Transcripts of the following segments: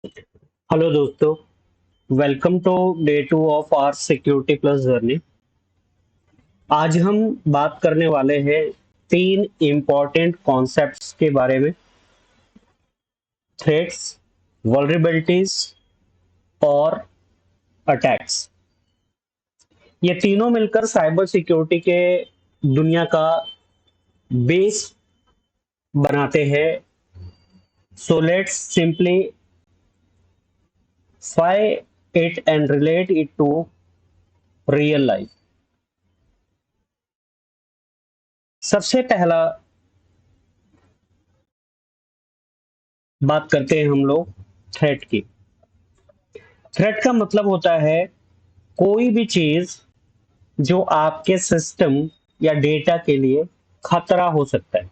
Hello दोस्तों, welcome to day two of our security plus journey. आज हम बात करने वाले हैं तीन इम्पोर्टेंट कॉन्सेप्ट्स के बारे में। थ्रेट्स, वल्नरेबिलिटीज और अटैक्स। ये तीनों मिलकर साइबर सिक्योरिटी के दुनिया का बेस बनाते हैं। So let's simplify it and relate it to real life. सबसे पहला बात करते हैं हम लोग थ्रेट की। थ्रेट का मतलब होता है कोई भी चीज जो आपके सिस्टम या डेटा के लिए खतरा हो सकता है।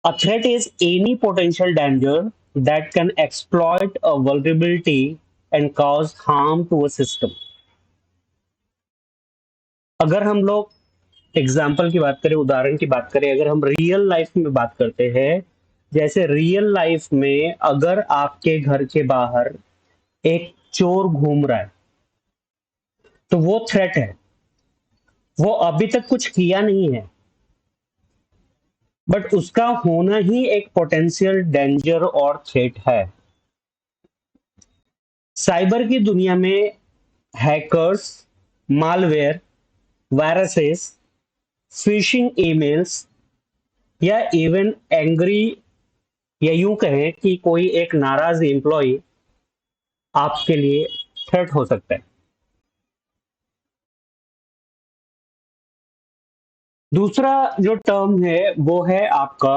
A threat is any potential danger that can exploit a vulnerability and cause harm to a system। अगर हम लोग एग्जाम्पल की बात करें, उदाहरण की बात करें, अगर हम रियल लाइफ में बात करते हैं, जैसे रियल लाइफ में अगर आपके घर के बाहर एक चोर घूम रहा है तो वो थ्रेट है। वो अभी तक कुछ किया नहीं है, बट उसका होना ही एक पोटेंशियल डेंजर और थ्रेट है। साइबर की दुनिया में hackers, malware, viruses, fishing emails या इवन एंग्री, या यूं कहें कि कोई एक नाराज एम्प्लॉय आपके लिए थ्रेट हो सकता है। दूसरा जो टर्म है वो है आपका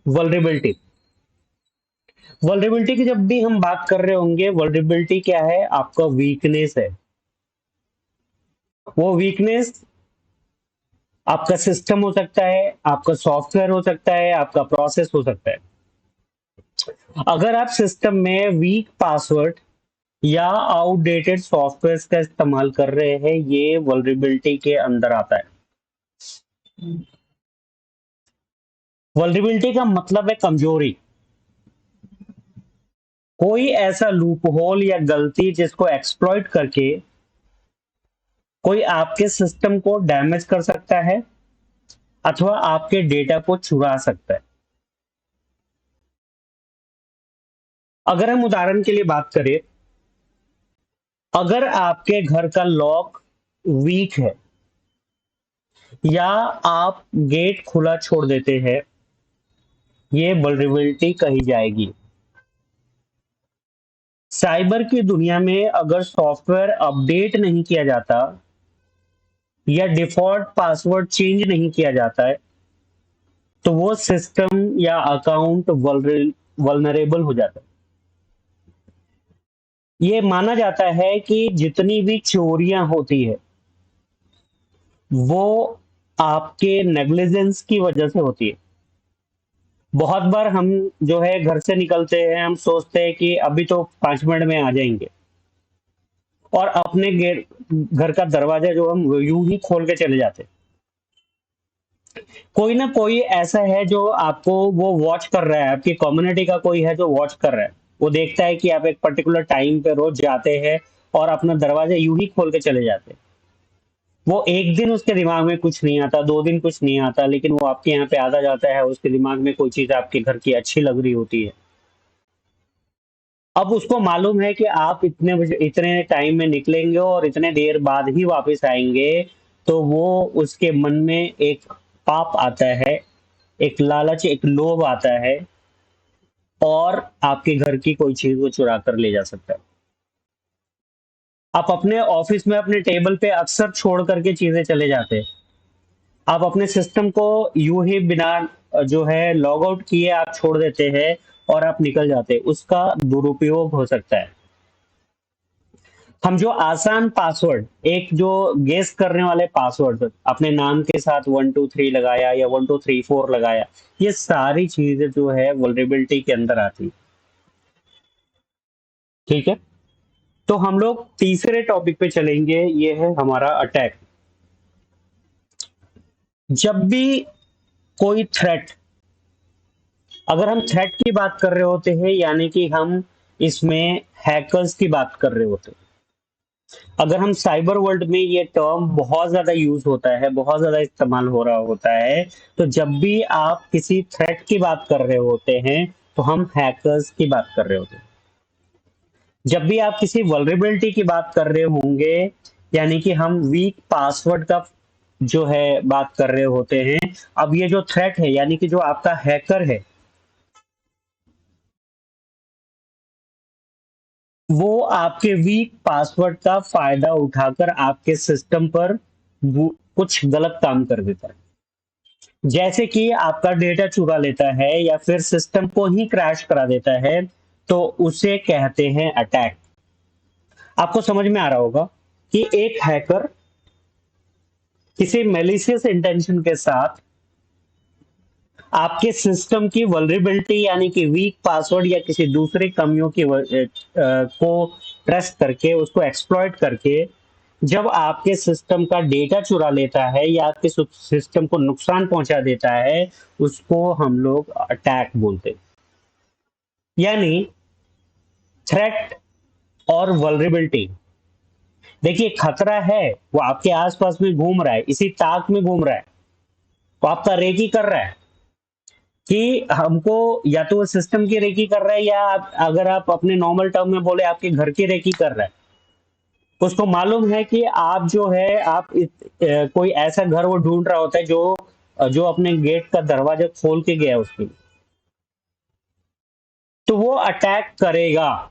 वल्नरेबिलिटी। वल्नरेबिलिटी की जब भी हम बात कर रहे होंगे, वल्नरेबिलिटी क्या है? आपका वीकनेस है। वो वीकनेस आपका सिस्टम हो सकता है, आपका सॉफ्टवेयर हो सकता है, आपका प्रोसेस हो सकता है। अगर आप सिस्टम में वीक पासवर्ड या आउटडेटेड सॉफ्टवेयर का इस्तेमाल कर रहे हैं, ये वल्नरेबिलिटी के अंदर आता है। वल्नरेबिलिटी का मतलब है कमजोरी। कोई ऐसा लूप होल या गलती जिसको एक्सप्लॉइट करके कोई आपके सिस्टम को डैमेज कर सकता है अथवा आपके डेटा को चुरा सकता है। अगर हम उदाहरण के लिए बात करें, अगर आपके घर का लॉक वीक है या आप गेट खुला छोड़ देते हैं, ये वल्नरेबिलिटी कही जाएगी। साइबर की दुनिया में अगर सॉफ्टवेयर अपडेट नहीं किया जाता या डिफॉल्ट पासवर्ड चेंज नहीं किया जाता है तो वो सिस्टम या अकाउंट वल्नरेबल हो जाता है। ये माना जाता है कि जितनी भी चोरियां होती है वो आपके नेग्लिजेंस की वजह से होती है। बहुत बार हम जो है घर से निकलते हैं, हम सोचते हैं कि अभी तो 5 मिनट में आ जाएंगे, और अपने घर का दरवाजा जो हम यूं ही खोल के चले जाते हैं। कोई ना कोई ऐसा है जो आपको वो वॉच कर रहा है, आपकी कम्युनिटी का कोई है जो वॉच कर रहा है। वो देखता है कि आप एक पर्टिकुलर टाइम पे रोज जाते हैं और अपना दरवाजा यूं ही खोल के चले जाते हैं। वो एक दिन उसके दिमाग में कुछ नहीं आता, 2 दिन कुछ नहीं आता, लेकिन वो आपके यहाँ पे आता जाता है, उसके दिमाग में कोई चीज आपके घर की अच्छी लग रही होती है। अब उसको मालूम है कि आप इतने बजे इतने टाइम में निकलेंगे और इतने देर बाद ही वापस आएंगे, तो वो उसके मन में एक पाप आता है, एक लालच, एक लोभ आता है, और आपके घर की कोई चीज वो चुरा कर ले जा सकता है। आप अपने ऑफिस में अपने टेबल पे अक्सर छोड़ करके चीजें चले जाते हैं। आप अपने सिस्टम को यूं ही बिना जो है लॉग आउट किए आप छोड़ देते हैं और आप निकल जाते हैं, उसका दुरुपयोग हो सकता है। हम जो आसान पासवर्ड, एक जो गेस करने वाले पासवर्ड, अपने नाम के साथ 123 लगाया या 1234 लगाया, ये सारी चीजें जो है वल्नरेबिलिटी के अंदर आती है। ठीक है, तो हम लोग तीसरे टॉपिक पे चलेंगे, ये है हमारा अटैक। जब भी कोई थ्रेट अगर हम थ्रेट की बात कर रहे होते हैं, यानी कि हम इसमें हैकर्स की बात कर रहे होते हैं। अगर हम साइबर वर्ल्ड में ये टर्म बहुत ज्यादा यूज होता है, बहुत ज्यादा इस्तेमाल हो रहा होता है, तो जब भी आप किसी थ्रेट की बात कर रहे होते हैं तो हम हैकर्स की बात कर रहे होते हैं। जब भी आप किसी वल्नरेबिलिटी की बात कर रहे होंगे, यानी कि हम वीक पासवर्ड का जो है बात कर रहे होते हैं। अब ये जो थ्रेट है, यानी कि जो आपका हैकर है, वो आपके वीक पासवर्ड का फायदा उठाकर आपके सिस्टम पर कुछ गलत काम कर देता है। जैसे कि आपका डेटा चुरा लेता है या फिर सिस्टम को ही क्रैश करा देता है, तो उसे कहते हैं अटैक। आपको समझ में आ रहा होगा कि एक हैकर किसी मेलिशियस इंटेंशन के साथ आपके सिस्टम की वल्नरेबिलिटी, यानी कि वीक पासवर्ड या किसी दूसरे कमियों की को ट्रस्ट करके, उसको एक्सप्लॉइट करके, जब आपके सिस्टम का डेटा चुरा लेता है या आपके सिस्टम को नुकसान पहुंचा देता है, उसको हम लोग अटैक बोलते हैं। यानी थ्रेट और वल्नरेबिलिटी, देखिए खतरा है, वो आपके आसपास में घूम रहा है, इसी ताक में घूम रहा है, तो आपका रेकी कर रहा है कि हमको, या तो वो सिस्टम की रेकी कर रहा है, या अगर आप अपने नॉर्मल टर्म में बोले, आपके घर की रेकी कर रहा है। उसको मालूम है कि आप जो है, कोई ऐसा घर वो ढूंढ रहा होता है जो अपने गेट का दरवाजा खोल के गया उसके लिए, तो वो अटैक करेगा।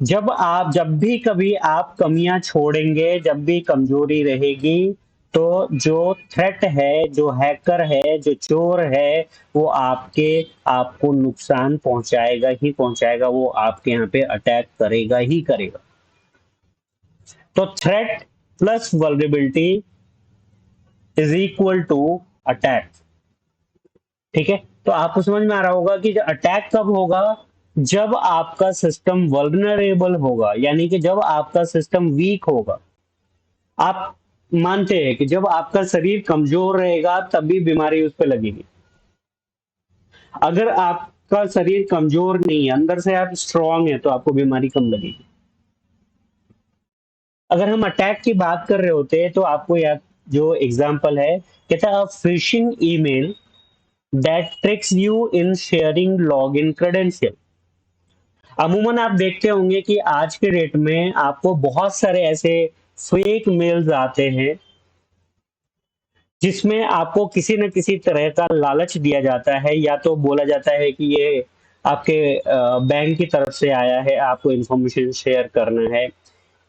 जब भी कभी आप कमियां छोड़ेंगे, जब भी कमजोरी रहेगी, तो जो थ्रेट है, जो हैकर है, जो चोर है, वो आपको नुकसान पहुंचाएगा ही पहुंचाएगा, वो आपके यहाँ पे अटैक करेगा ही करेगा। तो threat plus vulnerability is equal to attack. ठीक है, तो आपको समझ में आ रहा होगा कि अटैक कब होगा, जब आपका सिस्टम वल्नरेबल होगा, यानी कि जब आपका सिस्टम वीक होगा। आप मानते हैं कि जब आपका शरीर कमजोर रहेगा तभी बीमारी उस पर लगेगी। अगर आपका शरीर कमजोर नहीं है, अंदर से आप स्ट्रांग है, तो आपको बीमारी कम लगेगी। अगर हम अटैक की बात कर रहे होते हैं, तो आपको याद, जो एग्जांपल है, कहता है phishing email that tricks you in sharing log in credential. अमूमन आप देखते होंगे कि आज के डेट में आपको बहुत सारे ऐसे फेक मेल्स आते हैं, जिसमें आपको किसी न किसी तरह का लालच दिया जाता है, या तो बोला जाता है कि ये आपके बैंक की तरफ से आया है, आपको इंफॉर्मेशन शेयर करना है,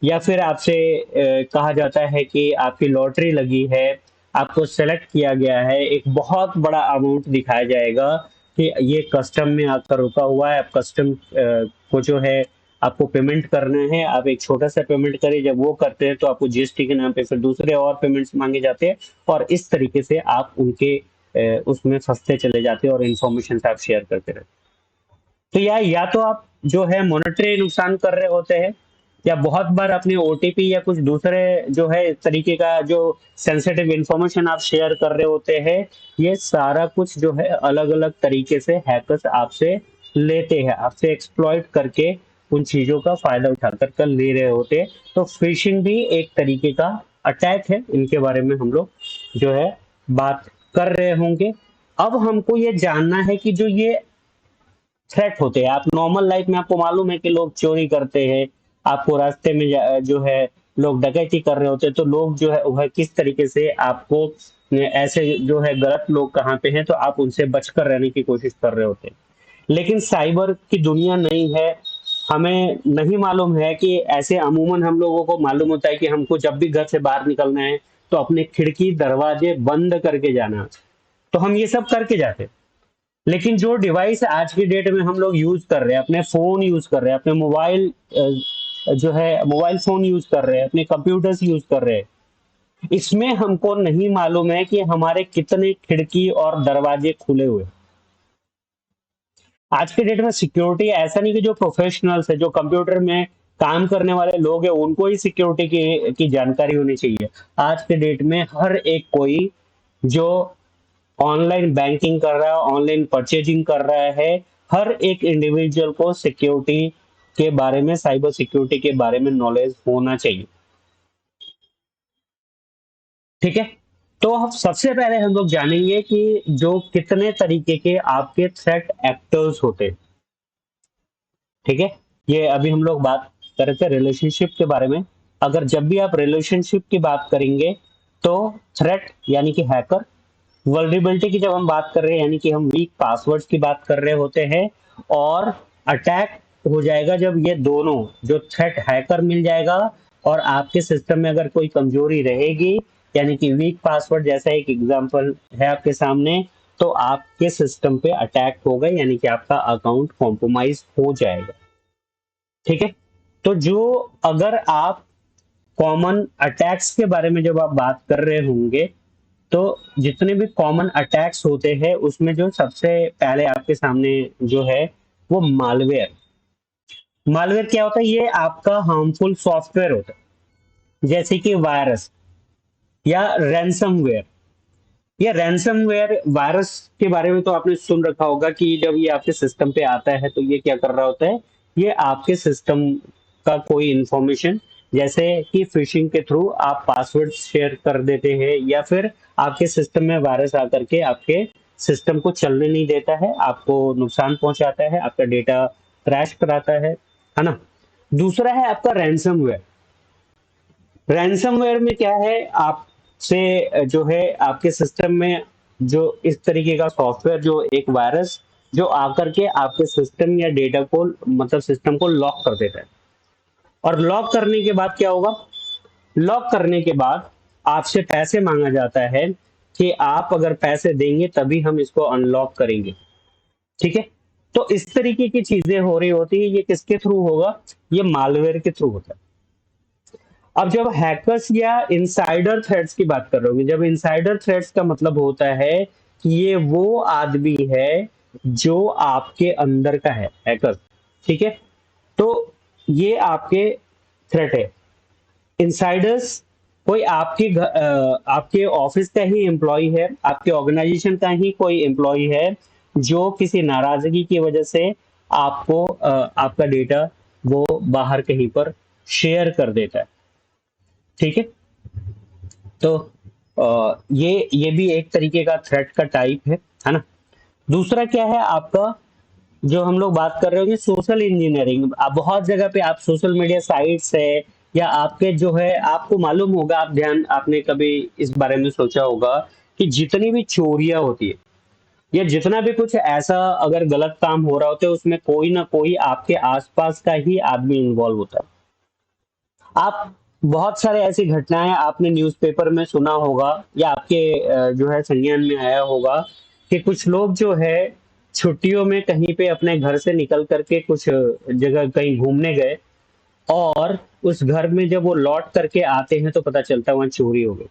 या फिर आपसे कहा जाता है कि आपकी लॉटरी लगी है, आपको सेलेक्ट किया गया है, एक बहुत बड़ा अमाउंट दिखाया जाएगा कि ये कस्टम में आपका रुका हुआ है, आप कस्टम को जो है आपको पेमेंट करना है, आप एक छोटा सा पेमेंट करिए। जब वो करते हैं तो आपको जीएसटी के नाम पे फिर दूसरे और पेमेंट्स मांगे जाते हैं, और इस तरीके से आप उनके उसमें फंसते चले जाते हैं और इन्फॉर्मेशन आप शेयर करते रहते हैं। तो या तो आप जो है मॉनेटरी नुकसान कर रहे होते हैं, या बहुत बार अपने ओटीपी या कुछ दूसरे जो है इस तरीके का जो सेंसिटिव इंफॉर्मेशन आप शेयर कर रहे होते हैं। ये सारा कुछ जो है अलग अलग तरीके से हैकर्स आपसे लेते हैं, आपसे एक्सप्लॉइट करके उन चीजों का फायदा उठाकर कर ले रहे होते हैं। तो फिशिंग भी एक तरीके का अटैक है, इनके बारे में हम लोग जो है बात कर रहे होंगे। अब हमको ये जानना है कि जो ये थ्रेट होते हैं, आप नॉर्मल लाइफ में आपको मालूम है कि लोग चोरी करते हैं, आपको रास्ते में जो है लोग डकैती कर रहे होते हैं, तो लोग जो है वह किस तरीके से आपको ऐसे जो है गलत लोग कहाँ पे हैं, तो आप उनसे बचकर रहने की कोशिश कर रहे होते हैं। लेकिन साइबर की दुनिया नहीं है, हमें नहीं मालूम है कि ऐसे अमूमन हम लोगों को मालूम होता है कि हमको जब भी घर से बाहर निकलना है तो अपने खिड़की दरवाजे बंद करके जाना है। तो हम ये सब करके जाते हैं। लेकिन जो डिवाइस आज की डेट में हम लोग यूज कर रहे हैं, अपने फोन यूज कर रहे हैं, अपने मोबाइल जो है मोबाइल फोन यूज कर रहे हैं, अपने कंप्यूटर्स यूज कर रहे हैं, इसमें हमको नहीं मालूम है कि हमारे कितने खिड़की और दरवाजे खुले हुए हैं। आज के डेट में सिक्योरिटी ऐसा नहीं कि जो प्रोफेशनल्स है, जो कंप्यूटर में काम करने वाले लोग हैं, उनको ही सिक्योरिटी की जानकारी होनी चाहिए। आज के डेट में हर एक कोई जो ऑनलाइन बैंकिंग कर रहा है, ऑनलाइन परचेजिंग कर रहा है। हर एक इंडिविजुअल को सिक्योरिटी के बारे में, साइबर सिक्योरिटी के बारे में नॉलेज होना चाहिए। ठीक है। तो हम सबसे पहले हम लोग जानेंगे कि जो कितने तरीके के आपके थ्रेट एक्टर्स होते हैं। ठीक है। ये अभी हम लोग बात कर रहे थे रिलेशनशिप के बारे में। अगर जब भी आप रिलेशनशिप की बात करेंगे तो थ्रेट यानी कि हैकर, वल्नरेबिलिटी की जब हम बात कर रहे हैं यानी कि हम वीक पासवर्ड्स की बात कर रहे होते हैं, और अटैक हो जाएगा जब ये दोनों, जो थ्रेट हैकर मिल जाएगा और आपके सिस्टम में अगर कोई कमजोरी रहेगी, यानी कि वीक पासवर्ड जैसा एक एग्जांपल है आपके सामने, तो आपके सिस्टम पे अटैक होगा, यानी कि आपका अकाउंट कॉम्प्रोमाइज हो जाएगा। ठीक है। तो जो, अगर आप कॉमन अटैक्स के बारे में जब आप बात कर रहे होंगे, तो जितने भी कॉमन अटैक्स होते हैं उसमें जो सबसे पहले आपके सामने जो है वो मालवेयर। मालवेयर क्या होता है? ये आपका हार्मफुल सॉफ्टवेयर होता है, जैसे कि वायरस या रैंसमवेयर। ये रैंसमवेयर वायरस के बारे में तो आपने सुन रखा होगा कि जब ये आपके सिस्टम पे आता है तो ये क्या कर रहा होता है, ये आपके सिस्टम का कोई इंफॉर्मेशन, जैसे कि फिशिंग के थ्रू आप पासवर्ड शेयर कर देते हैं, या फिर आपके सिस्टम में वायरस आकर के आपके सिस्टम को चलने नहीं देता है, आपको नुकसान पहुंचाता है, आपका डेटा क्रैश कराता है ना। दूसरा है आपका रैंसमवेयर। रैंसमवेयर में क्या है, आपसे जो है आपके सिस्टम में जो इस तरीके का सॉफ्टवेयर, जो एक वायरस जो आकर के आपके सिस्टम या डेटा को, मतलब सिस्टम को लॉक कर देता है। और लॉक करने के बाद क्या होगा? लॉक करने के बाद आपसे पैसे मांगा जाता है कि आप अगर पैसे देंगे तभी हम इसको अनलॉक करेंगे। ठीक है। तो इस तरीके की चीजें हो रही होती है। ये किसके थ्रू होगा? ये मालवेयर के थ्रू होता है। अब जब हैकर्स या इनसाइडर थ्रेड्स की बात कर रहे होंगे, जब इनसाइडर थ्रेड्स का मतलब होता है कि ये वो आदमी है जो आपके अंदर का है, हैकर। ठीक है। तो ये आपके थ्रेट है। इनसाइडर्स कोई आपके ऑफिस का ही एम्प्लॉय है, आपके ऑर्गेनाइजेशन का ही कोई एम्प्लॉय है, जो किसी नाराजगी की वजह से आपको आपका डेटा वो बाहर कहीं पर शेयर कर देता है। ठीक है। तो ये भी एक तरीके का थ्रेट का टाइप है ना। दूसरा क्या है आपका, जो हम लोग बात कर रहे होंगे सोशल इंजीनियरिंग। आप बहुत जगह पे आप सोशल मीडिया साइट्स है, या आपके जो है, आपको मालूम होगा, आप ध्यान, आपने कभी इस बारे में सोचा होगा कि जितनी भी चोरियां होती है या जितना भी कुछ ऐसा अगर गलत काम हो रहा होता है, उसमें कोई ना कोई आपके आसपास का ही आदमी इन्वॉल्व होता है। आप, बहुत सारे ऐसी घटनाएं आपने न्यूज़पेपर में सुना होगा, या आपके जो है संज्ञान में आया होगा कि कुछ लोग जो है छुट्टियों में कहीं पे अपने घर से निकल करके कुछ जगह कहीं घूमने गए, और उस घर में जब वो लौट करके आते हैं तो पता चलता है वहां चोरी हो गई।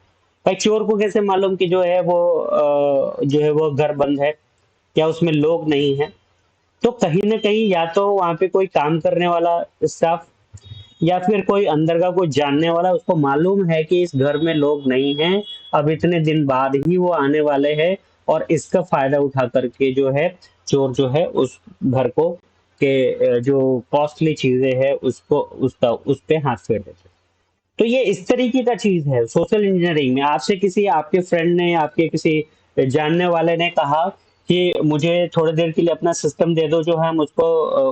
भाई, चोर को कैसे मालूम कि जो है वो जो है वो घर बंद है या उसमें लोग नहीं है? तो कहीं ना कहीं या तो वहां पे कोई काम करने वाला स्टाफ, या फिर कोई अंदर का कोई जानने वाला, उसको मालूम है कि इस घर में लोग नहीं हैं, अब इतने दिन बाद ही वो आने वाले हैं, और इसका फायदा उठा करके जो है चोर जो है उस घर को के जो कॉस्टली चीजें हैं उसको, उसका उस पे हाथ फेर देते हैं। तो ये इस तरीके का चीज है सोशल इंजीनियरिंग में। आपसे किसी, आपके फ्रेंड ने, आपके किसी जानने वाले ने कहा कि मुझे थोड़ी देर के लिए अपना सिस्टम दे दो, जो है हम उसको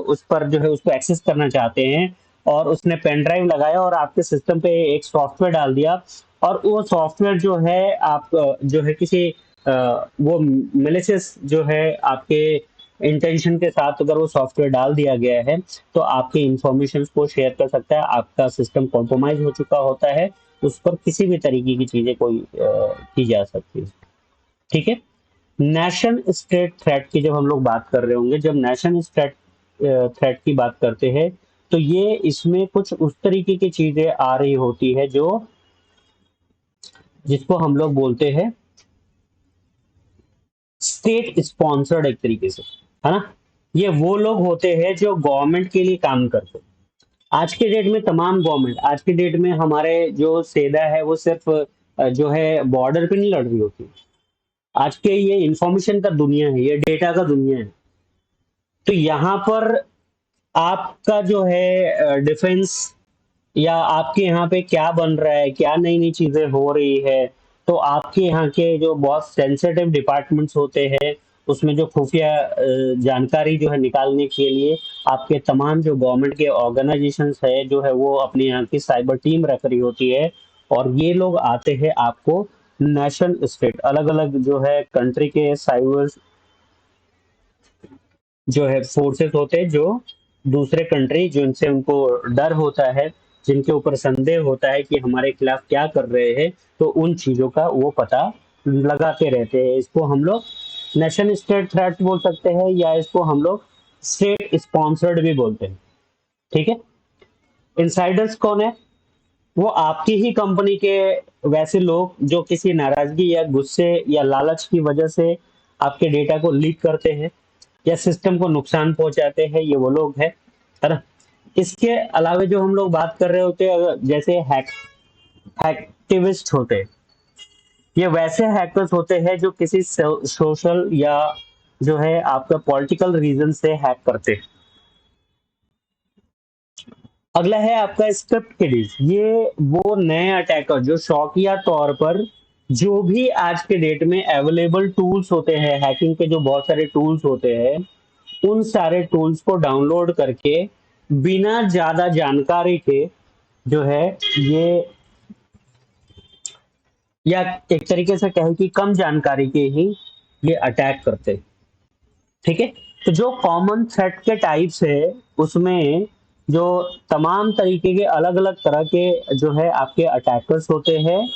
उस पर जो है उसको एक्सेस करना चाहते हैं, और उसने पेन ड्राइव लगाया और आपके सिस्टम पे एक सॉफ्टवेयर डाल दिया, और वो सॉफ्टवेयर जो है आप जो है किसी वो मेलिशियस जो है आपके इंटेंशन के साथ अगर वो सॉफ्टवेयर डाल दिया गया है, तो आपके इंफॉर्मेशन को शेयर कर सकता है। आपका सिस्टम कॉम्प्रोमाइज हो चुका होता है, उस पर किसी भी तरीके की चीजें कोई की जा सकती है। ठीक है। नेशन स्टेट थ्रेट की जब हम लोग बात कर रहे होंगे, जब नेशन स्टेट थ्रेट की बात करते हैं, तो ये इसमें कुछ उस तरीके की चीजें आ रही होती है जो, जिसको हम लोग बोलते हैं स्टेट स्पॉन्सर्ड, एक तरीके से, है ना। ये वो लोग होते हैं जो गवर्नमेंट के लिए काम करते हैं। आज के डेट में तमाम गवर्नमेंट, आज के डेट में हमारे जो सेना है वो सिर्फ जो है बॉर्डर पे नहीं लड़ रही होती, आज के ये इंफॉर्मेशन का दुनिया है, ये डेटा का दुनिया है। तो यहाँ पर आपका जो है डिफेंस या आपके यहाँ पे क्या बन रहा है, क्या नई नई चीजें हो रही है, तो आपके यहाँ के जो बहुत सेंसिटिव डिपार्टमेंट्स होते हैं, उसमें जो खुफिया जानकारी जो है निकालने के लिए आपके तमाम जो गवर्नमेंट के ऑर्गेनाइजेशंस है जो है वो अपने यहाँ की साइबर टीम रख रही होती है। और ये लोग आते हैं आपको नेशन स्टेट अलग अलग जो है कंट्री के साइबर जो है फोर्सेस होते हैं, जो दूसरे कंट्री जिनसे उनको डर होता है, जिनके ऊपर संदेह होता है कि हमारे खिलाफ क्या कर रहे हैं, तो उन चीजों का वो पता लगाते रहते हैं। इसको हम लोग नेशन स्टेट थ्रेट बोल सकते हैं, या इसको हम लोग स्टेट स्पॉन्सर्ड भी बोलते हैं। ठीक है। इनसाइडर्स कौन है? वो आपकी ही कंपनी के वैसे लोग जो किसी नाराजगी या गुस्से या लालच की वजह से आपके डेटा को लीक करते हैं या सिस्टम को नुकसान पहुंचाते हैं, ये वो लोग हैं, है ना। इसके अलावा जो हम लोग बात कर रहे होते हैं, जैसे हैक्टिविस्ट होते हैं, ये वैसे हैकर्स होते हैं जो किसी सोशल या जो है आपका पॉलिटिकल रीजन से हैक करते हैं। अगला है आपका स्क्रिप्ट किडीज। ये वो नए अटैकर जो शौकिया तौर पर जो भी आज के डेट में अवेलेबल टूल्स होते हैं, हैकिंग के जो बहुत सारे टूल्स होते हैं, उन सारे टूल्स को डाउनलोड करके बिना ज्यादा जानकारी के जो है ये, या एक तरीके से कहें कि कम जानकारी के ही ये अटैक करते हैं। ठीक है। तो जो कॉमन थ्रेट के टाइप्स है उसमें जो तमाम तरीके के अलग अलग तरह के जो है आपके अटैकर्स होते हैं,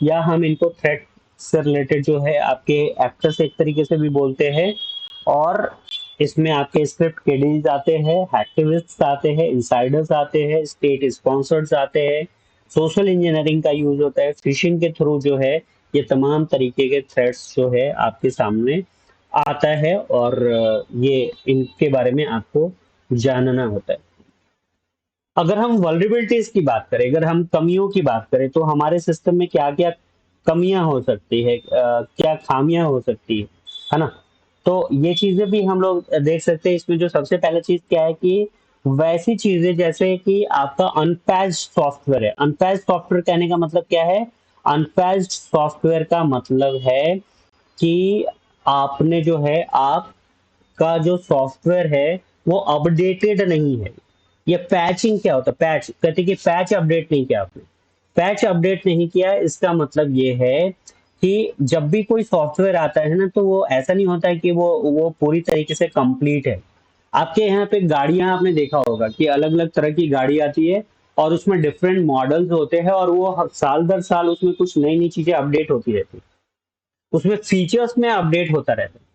या हम इनको थ्रेट से रिलेटेड जो है आपके एक्टर्स एक तरीके से भी बोलते हैं। और इसमें आपके स्क्रिप्ट किडीज आते हैं, हैक्टिविस्ट आते हैं, इंसाइडर्स आते हैं, स्टेट स्पॉन्सर्स आते हैं, सोशल इंजीनियरिंग का यूज होता है, फिशिंग के थ्रू जो है ये तमाम तरीके के थ्रेट्स जो है आपके सामने आता है। और ये इनके बारे में आपको जानना होता है। अगर हम वल्नरेबिलिटीज की बात करें, अगर हम कमियों की बात करें, तो हमारे सिस्टम में क्या क्या कमियां हो सकती है, क्या खामियां हो सकती है ना। तो ये चीजें भी हम लोग देख सकते हैं। इसमें जो सबसे पहले चीज क्या है कि वैसी चीजें जैसे कि आपका अनपैच्ड सॉफ्टवेयर है। अनपैच्ड सॉफ्टवेयर कहने का मतलब क्या है? अनपैच्ड सॉफ्टवेयर का मतलब है कि आपने जो है आपका जो सॉफ्टवेयर है वो अपडेटेड नहीं है। ये पैचिंग क्या होता है? पैच कहते हैं कि पैच अपडेट नहीं किया आपने। पैच अपडेट नहीं किया, इसका मतलब ये है कि जब भी कोई सॉफ्टवेयर आता है ना, तो वो ऐसा नहीं होता है कि वो पूरी तरीके से कंप्लीट है। आपके यहाँ पे गाड़ियां आपने देखा होगा कि अलग अलग तरह की गाड़ी आती है, और उसमें डिफरेंट मॉडल्स होते हैं, और वो साल दर साल उसमें कुछ नई नई चीजें अपडेट होती रहती है, उसमें फीचर्स में अपडेट होता रहता है।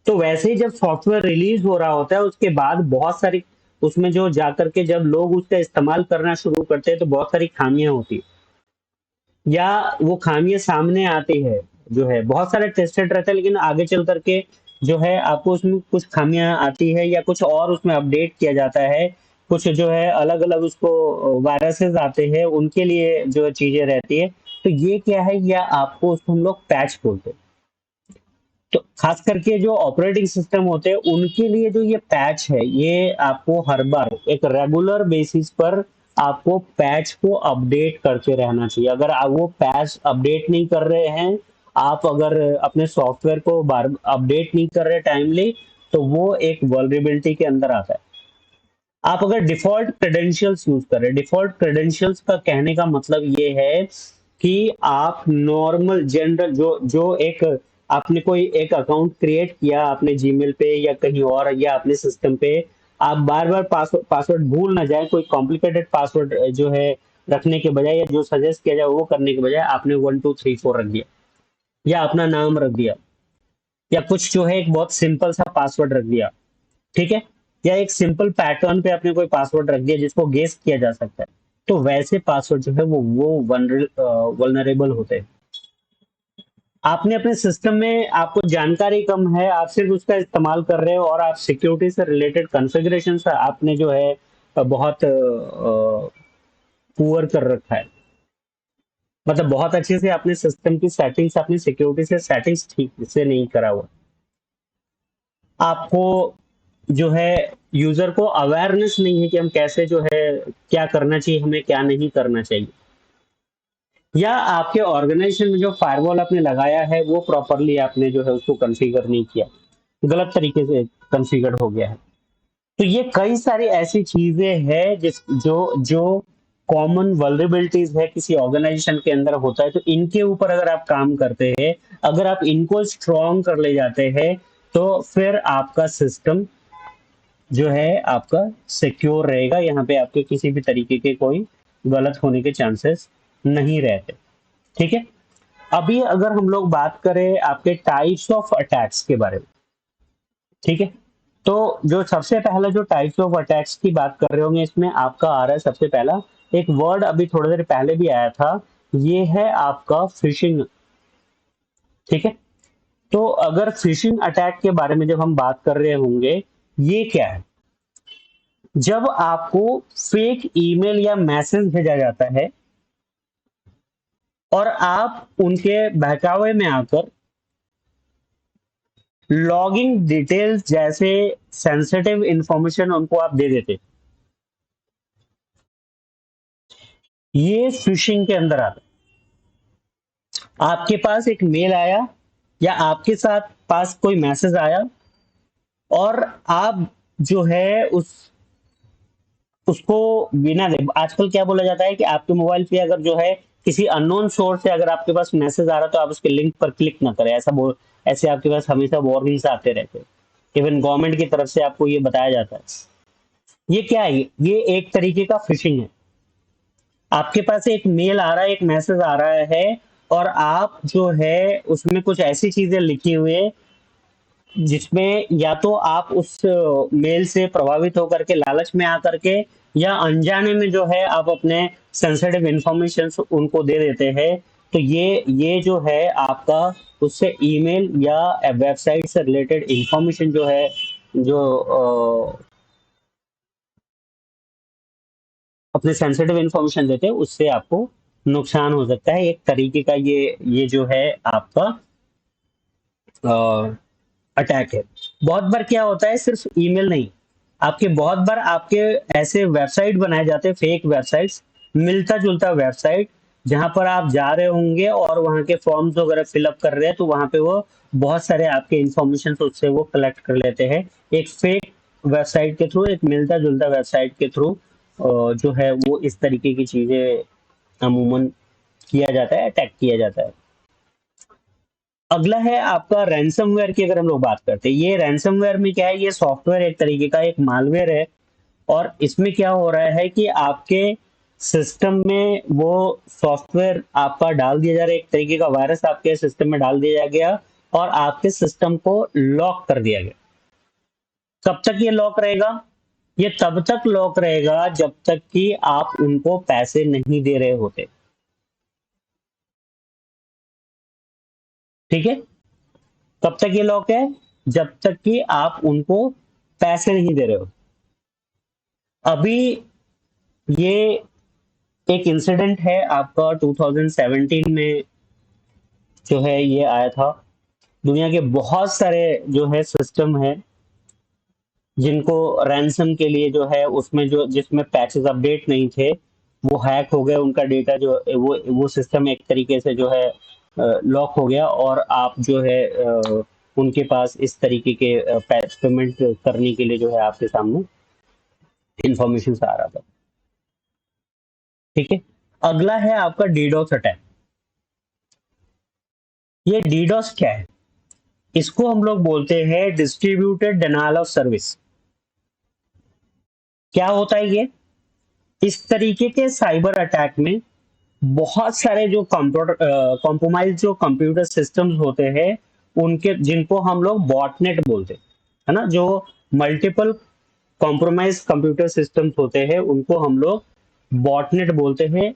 तो वैसे ही जब सॉफ्टवेयर रिलीज हो रहा होता है उसके बाद बहुत सारी उसमें जो जाकर के जब लोग उसका इस्तेमाल करना शुरू करते हैं, तो बहुत सारी खामियां होती है, या वो खामियां सामने आती है। जो है बहुत सारे टेस्टेड रहता है, लेकिन आगे चल करके जो है आपको उसमें कुछ खामियां आती है, या कुछ और उसमें अपडेट किया जाता है। कुछ जो है अलग अलग उसको वायरसेस आते हैं, उनके लिए जो चीजें रहती है। तो ये क्या है, या आपको उसको हम लोग पैच बोलते हैं। तो खास करके जो ऑपरेटिंग सिस्टम होते हैं उनके लिए जो ये पैच है, ये आपको हर बार एक रेगुलर बेसिस पर आपको पैच को अपडेट करते रहना चाहिए। अगर आप वो पैच अपडेट नहीं कर रहे हैं, आप अगर अपने सॉफ्टवेयर को बार अपडेट नहीं कर रहे टाइमली, तो वो एक वल्नरेबिलिटी के अंदर आता है। आप अगर डिफॉल्ट क्रेडेंशियल्स यूज कर रहे हैं, डिफॉल्ट क्रेडेंशियल्स का कहने का मतलब ये है कि आप नॉर्मल जनरल जो जो एक आपने कोई एक अकाउंट क्रिएट किया आपने जीमेल पे या कहीं और या अपने सिस्टम पे, आप बार बार पासवर्ड पासवर्ड भूल ना जाए, कोई कॉम्प्लिकेटेड पासवर्ड जो है रखने के बजाय, या जो सजेस्ट किया जाए वो करने के बजाय आपने 1 2 3 4 रख दिया, या अपना नाम रख दिया, या कुछ जो है एक बहुत सिंपल सा पासवर्ड रख दिया। ठीक है। या एक सिंपल पैटर्न पे आपने कोई पासवर्ड रख दिया जिसको गेस किया जा सकता है। तो वैसे पासवर्ड जो है वो वल्नरेबल होते हैं। आपने अपने सिस्टम में आपको जानकारी कम है, आप सिर्फ उसका इस्तेमाल कर रहे हो, और आप सिक्योरिटी से रिलेटेड कॉन्फ़िगरेशन आपने जो है बहुत पुअर कर रखा है। मतलब बहुत अच्छे से अपने सिस्टम की सेटिंग्स, अपनी सिक्योरिटी से सेटिंग्स ठीक से नहीं करा हुआ। आपको जो है यूजर को अवेयरनेस नहीं है कि हम कैसे जो है क्या करना चाहिए, हमें क्या नहीं करना चाहिए। या आपके ऑर्गेनाइजेशन में जो फायरवॉल आपने लगाया है वो प्रॉपरली आपने जो है उसको कॉन्फ़िगर नहीं किया, गलत तरीके से कॉन्फ़िगर हो गया है। तो ये कई सारी ऐसी चीजें हैं जिस जो जो कॉमन वल्नरेबिलिटीज है किसी ऑर्गेनाइजेशन के अंदर होता है, तो इनके ऊपर अगर आप काम करते हैं, अगर आप इनको स्ट्रॉन्ग कर ले जाते हैं, तो फिर आपका सिस्टम जो है आपका सिक्योर रहेगा। यहाँ पे आपके किसी भी तरीके के कोई गलत होने के चांसेस नहीं रहते। ठीक है। अभी अगर हम लोग बात करें आपके टाइप्स ऑफ अटैक्स के बारे में, ठीक है, तो जो सबसे पहला जो टाइप्स ऑफ अटैक्स की बात कर रहे होंगे, इसमें आपका आ रहा है सबसे पहला एक वर्ड, अभी थोड़ी देर पहले भी आया था, ये है आपका फिशिंग। ठीक है। तो अगर फिशिंग अटैक के बारे में जब हम बात कर रहे होंगे, ये क्या है? जब आपको फेक ईमेल या मैसेज भेजा जाता है और आप उनके बहकावे में आकर लॉगिंग डिटेल्स जैसे सेंसिटिव इंफॉर्मेशन उनको आप दे देते, ये फिशिंग के अंदर आता है। आपके पास एक मेल आया या आपके साथ पास कोई मैसेज आया और आप जो है उसको बिना दे, आजकल क्या बोला जाता है कि आपके मोबाइल पे अगर जो है किसी अननोन सोर्स से अगर आपके पास मैसेज आ रहा है तो आप उसके लिंक पर क्लिक ना करें, ऐसा बोल, ऐसे आपके पास हमेशा वार्निंग्स आते रहते हैं। इवन गवर्नमेंट की तरफ से आपको ये बताया जाता है। ये क्या है? ये एक तरीके का फिशिंग है। आपके पास एक मेल आ रहा है, एक मैसेज आ रहा है, और आप जो है उसमें कुछ ऐसी चीजें लिखी हुई है जिसमें या तो आप उस मेल से प्रभावित होकर के लालच में आकर के या अनजाने में जो है आप अपने सेंसिटिव इंफॉर्मेशन उनको दे देते हैं। तो ये जो है आपका उससे ईमेल या वेबसाइट से रिलेटेड इंफॉर्मेशन जो है, जो अपने सेंसिटिव इंफॉर्मेशन देते हैं, उससे आपको नुकसान हो सकता है। एक तरीके का ये जो है आपका अटैक है। बहुत बार क्या होता है, सिर्फ ईमेल नहीं, आपके बहुत बार आपके ऐसे वेबसाइट बनाए जाते हैं, फेक वेबसाइट्स, मिलता जुलता वेबसाइट, जहां पर आप जा रहे होंगे और वहां के फॉर्म्स वगैरह फिलअप कर रहे हैं, तो वहां पे वो बहुत सारे आपके इंफॉर्मेशन उससे वो कलेक्ट कर लेते हैं। एक फेक वेबसाइट के थ्रू, एक मिलता जुलता वेबसाइट के थ्रू जो है वो इस तरीके की चीजें अमूमन किया जाता है, अटैक किया जाता है। अगला है आपका रैंसमवेयर की अगर हम लोग बात करते हैं, ये रैंसमवेयर में क्या है, ये सॉफ्टवेयर एक तरीके का एक मालवेयर है। और इसमें क्या हो रहा है कि आपके सिस्टम में वो सॉफ्टवेयर आपका डाल दिया जा रहा है, एक तरीके का वायरस आपके सिस्टम में डाल दिया गया और आपके सिस्टम को लॉक कर दिया गया। कब तक ये लॉक रहेगा? ये तब तक लॉक रहेगा जब तक कि आप उनको पैसे नहीं दे रहे होते। ठीक है। कब तक ये लॉक है? जब तक कि आप उनको पैसे नहीं दे रहे हो। अभी ये एक इंसिडेंट है आपका 2017 में जो है ये आया था। दुनिया के बहुत सारे जो है सिस्टम है जिनको रैंसम के लिए जो है उसमें जो जिसमें पैचेस अपडेट नहीं थे, वो हैक हो गए, उनका डेटा जो वो सिस्टम एक तरीके से जो है लॉक हो गया, और आप जो है उनके पास इस तरीके के पेमेंट करने के लिए जो है आपके सामने इंफॉर्मेशन आ रहा था। ठीक है। अगला है आपका डीडोस अटैक। ये डीडोस क्या है? इसको हम लोग बोलते हैं डिस्ट्रीब्यूटेड डिनायल ऑफ सर्विस। क्या होता है ये? इस तरीके के साइबर अटैक में बहुत सारे जो कंप्यूटर कॉम्प्रोमाइज जो कंप्यूटर सिस्टम्स होते हैं, उनके जिनको हम लोग बॉटनेट बोलते हैं, है ना, जो मल्टीपल कॉम्प्रोमाइज कंप्यूटर सिस्टम्स होते हैं उनको हम लोग बॉटनेट बोलते हैं।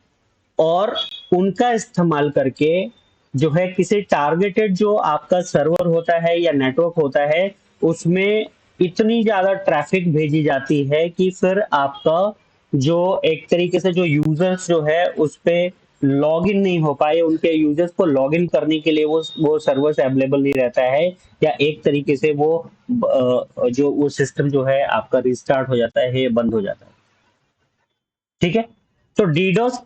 और उनका इस्तेमाल करके जो है किसी टारगेटेड जो आपका सर्वर होता है या नेटवर्क होता है, उसमें इतनी ज्यादा ट्रैफिक भेजी जाती है कि फिर आपका जो एक तरीके से जो यूजर्स जो है उस पे लॉग इन नहीं हो पाए, उनके यूजर्स को लॉग इन करने के लिए वो सर्वर्स अवेलेबल नहीं रहता है, या एक तरीके से वो जो वो सिस्टम जो है आपका रिस्टार्ट हो जाता है, बंद हो जाता है। ठीक है। तो डीडोस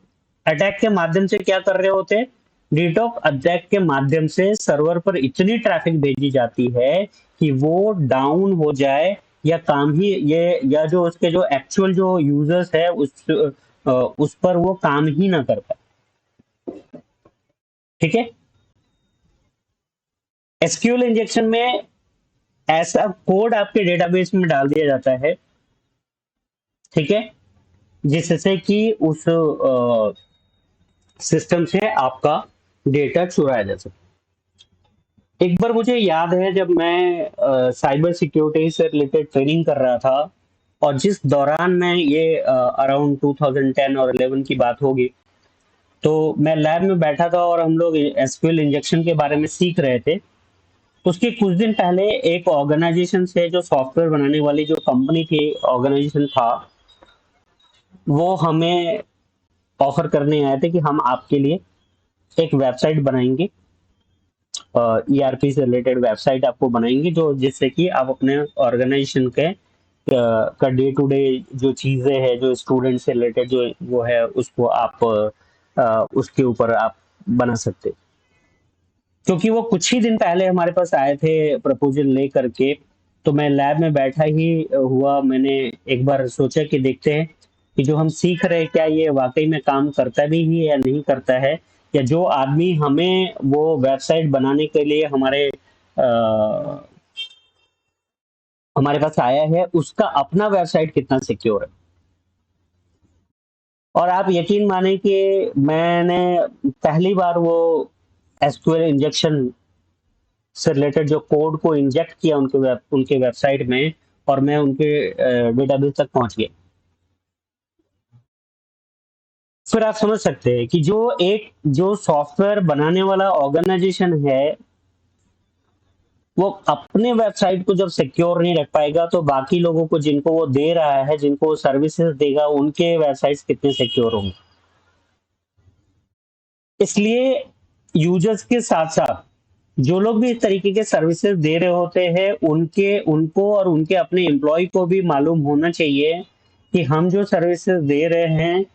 अटैक के माध्यम से क्या कर रहे होते हैं, डीडोस अटैक के माध्यम से सर्वर पर इतनी ट्रैफिक भेजी जाती है कि वो डाउन हो जाए, या काम ही ये, या जो उसके जो एक्चुअल जो यूजर्स है उस पर वो काम ही ना कर पाए। ठीक है। एसक्यूएल इंजेक्शन में ऐसा कोड आपके डेटाबेस में डाल दिया जाता है, ठीक है, जिससे कि उस सिस्टम से आपका डेटा चुराया जा सके। एक बार मुझे याद है जब मैं साइबर सिक्योरिटी से रिलेटेड ट्रेनिंग कर रहा था, और जिस दौरान मैं ये अराउंड 2010 और 11 की बात होगी, तो मैं लैब में बैठा था और हम लोग एसक्यूएल इंजेक्शन के बारे में सीख रहे थे। उसके कुछ दिन पहले एक ऑर्गेनाइजेशन से, जो सॉफ्टवेयर बनाने वाली जो कंपनी थी, ऑर्गेनाइजेशन था, वो हमें ऑफर करने आए थे कि हम आपके लिए एक वेबसाइट बनाएंगे, ईआरपी से रिलेटेड वेबसाइट आपको बनाएंगे, जो जिससे कि आप अपने ऑर्गेनाइजेशन के का डे टू डे जो चीजें हैं, जो स्टूडेंट से रिलेटेड जो वो है, उसको आप उसके ऊपर आप बना सकते। क्योंकि वो कुछ ही दिन पहले हमारे पास आए थे प्रपोजल ले करके, तो मैं लैब में बैठा ही हुआ, मैंने एक बार सोचा कि देखते हैं कि जो हम सीख रहे हैं क्या ये वाकई में काम करता भी ही है या नहीं करता है, या जो आदमी हमें वो वेबसाइट बनाने के लिए हमारे पास आया है, उसका अपना वेबसाइट कितना सिक्योर है। और आप यकीन माने कि मैंने पहली बार वो एसक्यूएल इंजेक्शन से रिलेटेड जो कोड को इंजेक्ट किया उनके वेबसाइट में, और मैं उनके डेटाबेस तक पहुंच गया। फिर आप समझ सकते हैं कि जो सॉफ्टवेयर बनाने वाला ऑर्गेनाइजेशन है, वो अपने वेबसाइट को जब सिक्योर नहीं रख पाएगा, तो बाकी लोगों को, जिनको वो दे रहा है, जिनको वो सर्विसेज देगा, उनके वेबसाइट्स कितने सिक्योर होंगे। इसलिए यूजर्स के साथ साथ जो लोग भी इस तरीके के सर्विसेज दे रहे होते हैं, उनके उनको और उनके अपने एम्प्लॉय को भी मालूम होना चाहिए कि हम जो सर्विसेज दे रहे हैं,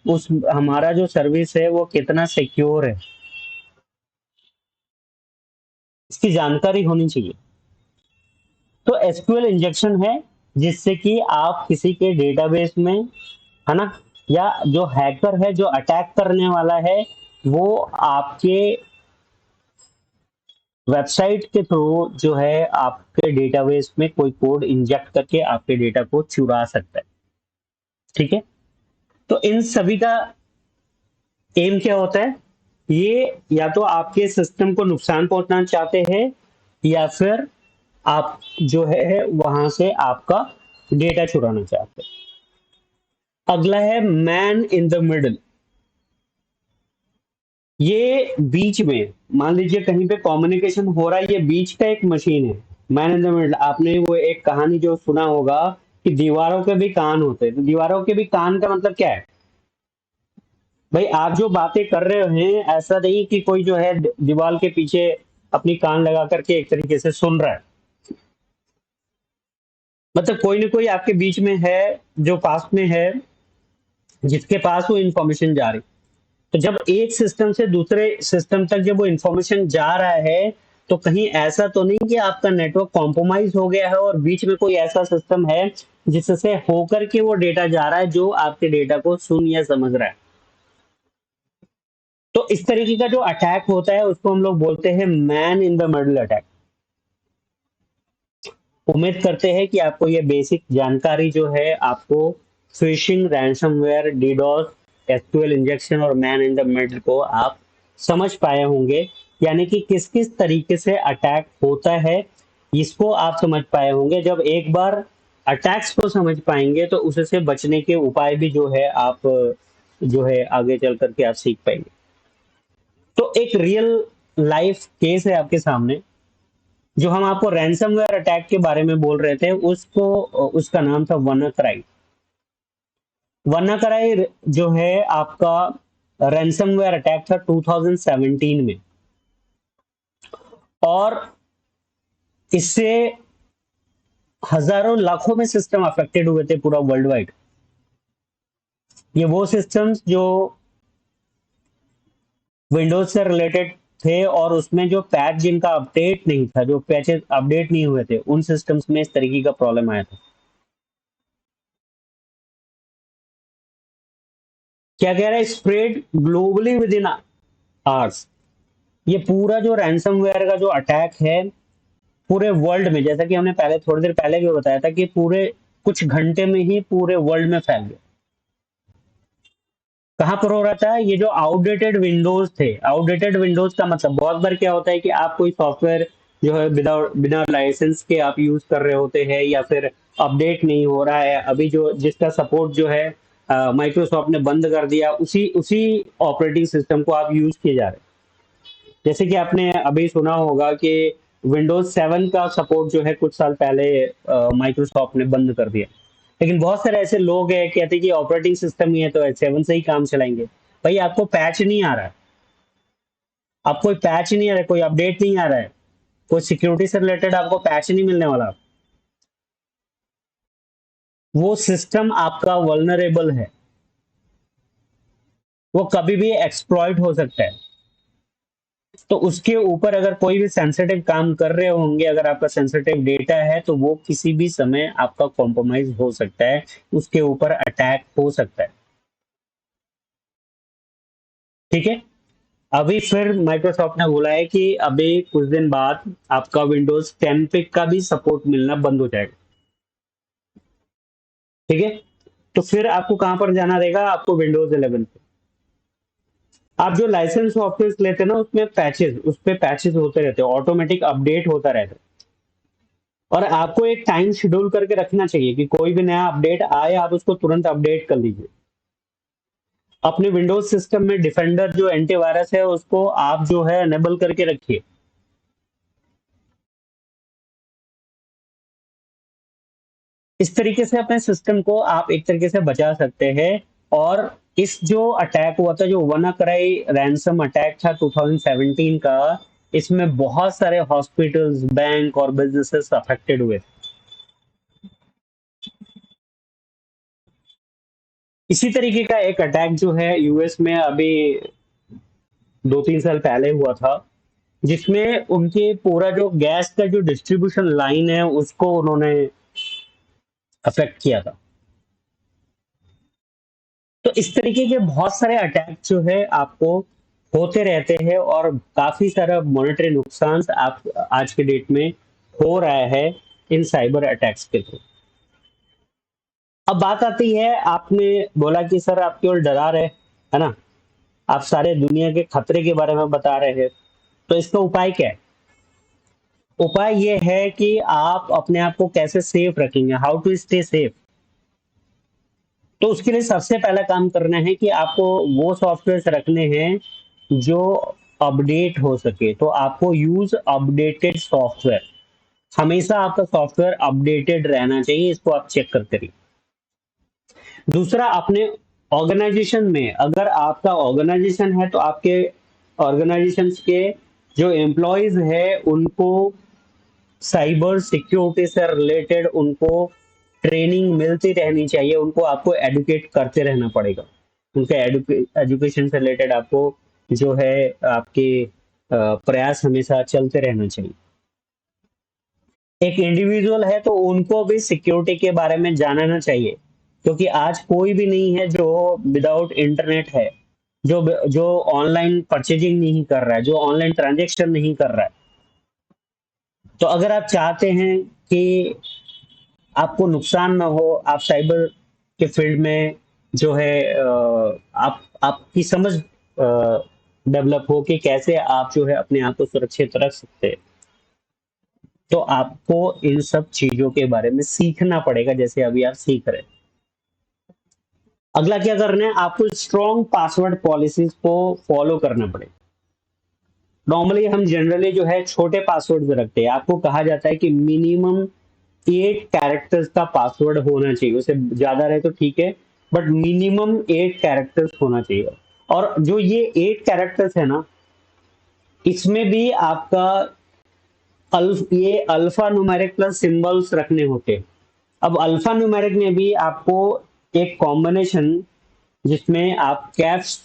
उस हमारा जो सर्विस है वो कितना सिक्योर है, इसकी जानकारी होनी चाहिए। तो एसक्यूएल इंजेक्शन है, जिससे कि आप किसी के डेटाबेस में, है ना, या जो हैकर है, जो अटैक करने वाला है, वो आपके वेबसाइट के थ्रू जो है आपके डेटाबेस में कोई कोड इंजेक्ट करके आपके डेटा को चुरा सकता है। ठीक है। तो इन सभी का एम क्या होता है, ये या तो आपके सिस्टम को नुकसान पहुंचाना चाहते हैं, या फिर आप जो है वहां से आपका डेटा चुराना चाहते हैं। अगला है मैन इन द मिडल। ये बीच में, मान लीजिए कहीं पे कम्युनिकेशन हो रहा है, ये बीच का एक मशीन है, मैन इन द मिडल। आपने वो एक कहानी जो सुना होगा कि दीवारों के भी कान होते हैं, तो दीवारों के भी कान का मतलब क्या है, भाई आप जो बातें कर रहे हैं, ऐसा नहीं कि कोई जो है दीवार के पीछे अपनी कान लगा करके एक तरीके से सुन रहा है, मतलब कोई ना कोई आपके बीच में है, जो पास में है, जिसके पास वो इंफॉर्मेशन जा रही। तो जब एक सिस्टम से दूसरे सिस्टम तक जब वो इंफॉर्मेशन जा रहा है, तो कहीं ऐसा तो नहीं कि आपका नेटवर्क कॉम्प्रोमाइज हो गया है और बीच में कोई ऐसा सिस्टम है जिससे होकर के वो डेटा जा रहा है, जो आपके डेटा को सुन या समझ रहा है। तो इस तरीके का जो अटैक होता है, उसको हम लोग बोलते हैं man in the middle attack. उम्मीद करते हैं कि आपको ये बेसिक जानकारी जो है, आपको fishing, ransomware, DDoS, SQL injection और मैन इन द मिडल को आप समझ पाए होंगे, यानी कि किस किस तरीके से अटैक होता है, इसको आप समझ पाए होंगे। जब एक बार अटैक्स को समझ पाएंगे, तो उससे बचने के उपाय भी जो है आप जो है आगे चल करके आप सीख पाएंगे। तो एक रियल लाइफ केस है आपके सामने, जो हम आपको रैंसमवेयर अटैक के बारे में बोल रहे थे, उसका नाम था WannaCry। WannaCry जो है आपका रैंसमवेयर अटैक था 2017 में, और इससे हजारों लाखों में सिस्टम अफेक्टेड हुए थे पूरा वर्ल्ड वाइड। ये वो सिस्टम्स जो विंडोज से रिलेटेड थे, और उसमें जो पैच जिनका अपडेट नहीं था, जो पैचेस अपडेट नहीं हुए थे, उन सिस्टम्स में इस तरीके का प्रॉब्लम आया था। क्या कह रहा है, spread globally with in hours. ये पूरा जो रैंसमवेयर का जो अटैक है पूरे वर्ल्ड में, जैसा कि हमने पहले थोड़ी देर पहले भी बताया था, कि पूरे कुछ घंटे में ही पूरे वर्ल्ड में फैल गया। कहाँ पर हो रहा था, ये जो आउटडेटेड विंडोज थे, आउटडेटेड विंडोज का मतलब बहुत बार क्या होता है कि आप कोई सॉफ्टवेयर जो है विदाउट बिना लाइसेंस के आप यूज कर रहे होते हैं, या फिर अपडेट नहीं हो रहा है अभी, जो जिसका सपोर्ट जो है माइक्रोसॉफ्ट ने बंद कर दिया, उसी उसी ऑपरेटिंग सिस्टम को आप यूज किए जा रहे हैं। जैसे कि आपने अभी सुना होगा कि विंडोज 7 का सपोर्ट जो है कुछ साल पहले माइक्रोसॉफ्ट ने बंद कर दिया। लेकिन बहुत सारे ऐसे लोग हैं कहते हैं कि ऑपरेटिंग सिस्टम ही है तो 7 से ही काम चलाएंगे। भाई आपको पैच नहीं आ रहा है, आप कोई पैच नहीं आ रहा है, कोई अपडेट नहीं आ रहा है, कोई सिक्योरिटी से रिलेटेड आपको पैच नहीं मिलने वाला। वो सिस्टम आपका वल्नरेबल है, वो कभी भी एक्सप्लॉइट हो सकता है। तो उसके ऊपर अगर कोई भी सेंसिटिव काम कर रहे होंगे, अगर आपका सेंसिटिव डेटा है, तो वो किसी भी समय आपका कॉम्प्रोमाइज हो सकता है, उसके ऊपर अटैक हो सकता है। ठीक है। अभी फिर माइक्रोसॉफ्ट ने बोला है कि अभी कुछ दिन बाद आपका विंडोज 10 पे का भी सपोर्ट मिलना बंद हो जाएगा। ठीक है। तो फिर आपको कहां पर जाना रहेगा, आपको विंडोज 11 पे। आप जो लाइसेंस सॉफ्टवेयर लेते हैं ना, उसमें पैचेस, उस पे पैचेस होते रहते हैं, ऑटोमेटिक अपडेट होता रहता है। और आपको एक टाइम शेड्यूल करके रखना चाहिए कि कोई भी नया अपडेट आए, आप उसको तुरंत अपडेट कर लीजिए। अपने विंडोज सिस्टम में डिफेंडर जो एंटीवायरस है उसको आप जो है एनेबल करके रखिए। इस तरीके से अपने सिस्टम को आप एक तरीके से बचा सकते हैं। और इस जो अटैक हुआ था, जो WannaCry रैंसम अटैक था 2017 का, इसमें बहुत सारे हॉस्पिटल्स, बैंक और बिजनेसेस अफेक्टेड हुए थे। इसी तरीके का एक अटैक जो है यूएस में अभी 2-3 साल पहले हुआ था, जिसमें उनके पूरा जो गैस का जो डिस्ट्रीब्यूशन लाइन है उसको उन्होंने अफेक्ट किया था। तो इस तरीके के बहुत सारे अटैक जो है आपको होते रहते हैं, और काफी सारा मॉनेटरी नुकसान आप आज के डेट में हो रहा है इन साइबर अटैक्स के थ्रू। अब बात आती है, आपने बोला कि सर आप केवल डरा रहे है ना, आप सारे दुनिया के खतरे के बारे में बता रहे हैं, तो इसका उपाय क्या है? उपाय ये है कि आप अपने आप को कैसे सेफ रखेंगे, हाउ टू स्टे सेफ। तो उसके लिए सबसे पहला काम करना है कि आपको वो सॉफ्टवेयर रखने हैं जो अपडेट हो सके। तो आपको यूज अपडेटेड सॉफ्टवेयर, हमेशा आपका सॉफ्टवेयर अपडेटेड रहना चाहिए, इसको आप चेक करते रहिए। दूसरा, अपने ऑर्गेनाइजेशन में, अगर आपका ऑर्गेनाइजेशन है तो आपके ऑर्गेनाइजेशन के जो एम्प्लॉयज है उनको साइबर सिक्योरिटी से रिलेटेड उनको ट्रेनिंग मिलती रहनी चाहिए, उनको आपको एडुकेट करते रहना पड़ेगा। उनके एजुकेशन से रिलेटेड आपको जो है आपके प्रयास हमेशा चलते रहना चाहिए। एक इंडिविजुअल है तो उनको भी सिक्योरिटी के बारे में जानना चाहिए, क्योंकि आज कोई भी नहीं है जो विदाउट इंटरनेट है, जो जो ऑनलाइन परचेजिंग नहीं कर रहा है, जो ऑनलाइन ट्रांजेक्शन नहीं कर रहा है। तो अगर आप चाहते हैं कि आपको नुकसान ना हो, आप साइबर के फील्ड में जो है आप आपकी समझ डेवलप हो कि कैसे आप जो है अपने आप को सुरक्षित रख सकते हैं, तो आपको इन सब चीजों के बारे में सीखना पड़ेगा, जैसे अभी आप सीख रहे हैं। अगला क्या करना है, आपको स्ट्रॉन्ग पासवर्ड पॉलिसीज को फॉलो करना पड़ेगा। नॉर्मली हम जनरली जो है छोटे पासवर्ड रखते हैं, आपको कहा जाता है कि मिनिमम 8 कैरेक्टर्स का पासवर्ड होना चाहिए, उससे ज्यादा रहे तो ठीक है, बट मिनिमम 8 कैरेक्टर्स होना चाहिए। और जो ये 8 कैरेक्टर्स है ना, इसमें भी आपका ये अल्फा न्यूमेरिक प्लस सिंबल्स रखने होते हैं। अब अल्फा न्यूमेरिक में भी आपको एक कॉम्बिनेशन, जिसमें आप कैप्स,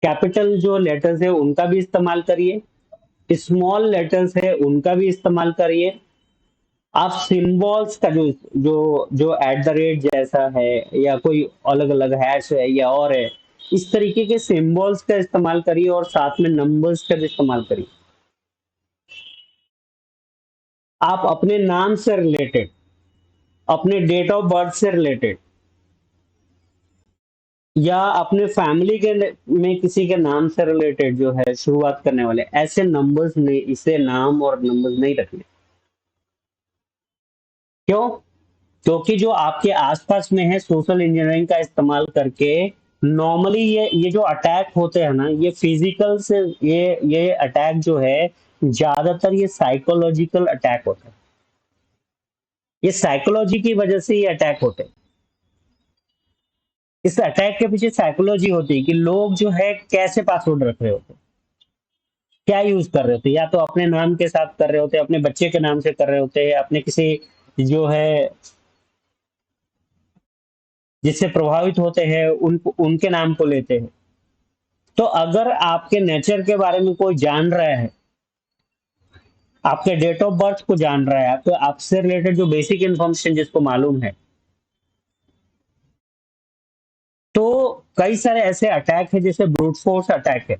कैपिटल जो लेटर्स है उनका भी इस्तेमाल करिए, स्मॉल लेटर्स है उनका भी इस्तेमाल करिए, आप सिंबल्स का जो जो जो एट द रेट जैसा है, या कोई अलग अलग हैश है या और है, इस तरीके के सिंबल्स का इस्तेमाल करिए, और साथ में नंबर्स का भी इस्तेमाल करिए। आप अपने नाम से रिलेटेड, अपने डेट ऑफ बर्थ से रिलेटेड, या अपने फैमिली के में किसी के नाम से रिलेटेड जो है शुरुआत करने वाले ऐसे नंबर्स नहीं, इसे नाम और नंबर्स नहीं रखने। क्यों? क्योंकि जो आपके आसपास में है, सोशल इंजीनियरिंग का इस्तेमाल करके नॉर्मली ये जो अटैक होते हैं ना, ये फिजिकल से, ये अटैक जो है ज्यादातर ये साइकोलॉजिकल अटैक होता है। ये साइकोलॉजी की वजह से ये अटैक होते हैं। इस अटैक के पीछे साइकोलॉजी होती है कि लोग जो है कैसे पासवर्ड रख रहे होते हैं, क्या यूज कर रहे होते हैं, या तो अपने नाम के साथ कर रहे होते हैं, अपने बच्चे के नाम से कर रहे होते हैं, अपने किसी जो है जिससे प्रभावित होते हैं उनके नाम को लेते हैं। तो अगर आपके नेचर के बारे में कोई जान रहा है, आपके डेट ऑफ बर्थ को जान रहा है, तो आपसे रिलेटेड जो बेसिक इन्फॉर्मेशन जिसको मालूम है, तो कई सारे ऐसे अटैक है जैसे ब्रूट फोर्स अटैक है।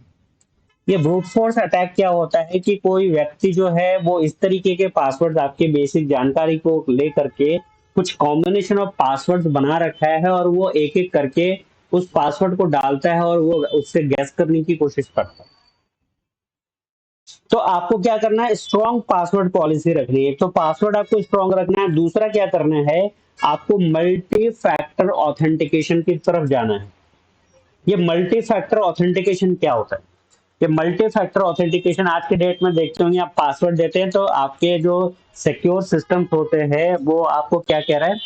ये ब्रूट फोर्स अटैक क्या होता है कि कोई व्यक्ति जो है वो इस तरीके के पासवर्ड, आपके बेसिक जानकारी को लेकर के कुछ कॉम्बिनेशन ऑफ पासवर्ड्स बना रखा है, और वो एक एक करके उस पासवर्ड को डालता है, और वो उससे गैस करने की कोशिश करता है। तो आपको क्या करना है, स्ट्रॉन्ग पासवर्ड पॉलिसी रखनी है। तो पासवर्ड आपको स्ट्रॉन्ग रखना है, दूसरा क्या करना है, आपको मल्टी फैक्टर ऑथेंटिकेशन की तरफ जाना है। ये मल्टी फैक्टर ऑथेंटिकेशन क्या होता है? ये मल्टी फैक्टर ऑथेंटिकेशन आज के डेट में देखते होंगे, आप पासवर्ड देते हैं तो आपके जो सिक्योर सिस्टम होते हैं वो आपको क्या कह रहा है,